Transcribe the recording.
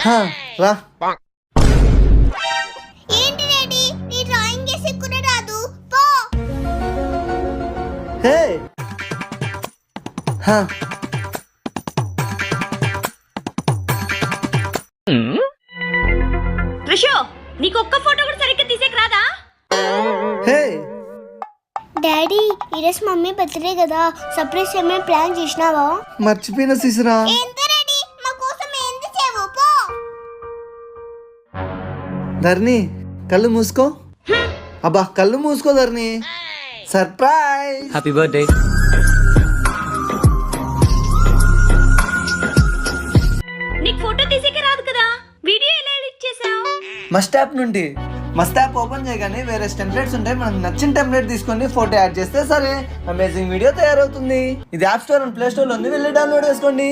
హా, రా. ఏంటి డాడీ నీ డ్రాయింగ్ చేసి కూడా రాదు పో. హే హా. రిషో నీకు ఒక్క ఫోటో కూడా సరిగ్గా తీసేకి రాదా? హే డాడీ ఈరోజు మమ్మీ బర్త్డే కదా, సర్ప్రైజ్ ఏమైనా ప్లాన్ చేసినావా? మర్చిపోయిన శిశిరా. ఎంత డాడీ మా కోసం ఎంత చేయవు పో. ధర్ని కళ్ళు మూసుకో. అబ్బా కళ్ళు మూసుకో ధర్ని. సర్ప్రైజ్. Happy birthday. నీకు ఫోటో తీసేకి రాదు కదా, వీడియో ఎలా ఎడిట్ చేసావు? మస్ట్ యాప్ నుండి. మస్ట్ యాప్ ఓపెన్ చేయగానే వేరే టెంప్లెట్స్ ఉంటాయి, మనకు నచ్చిన టెంప్లెట్ తీసుకొని ఫోటో యాడ్ చేస్తే సరే అమేజింగ్ వీడియో తయారవుతుంది. ఇది app store and play store లో ఉంది, వెళ్ళి డౌన్లోడ్ చేసుకోండి.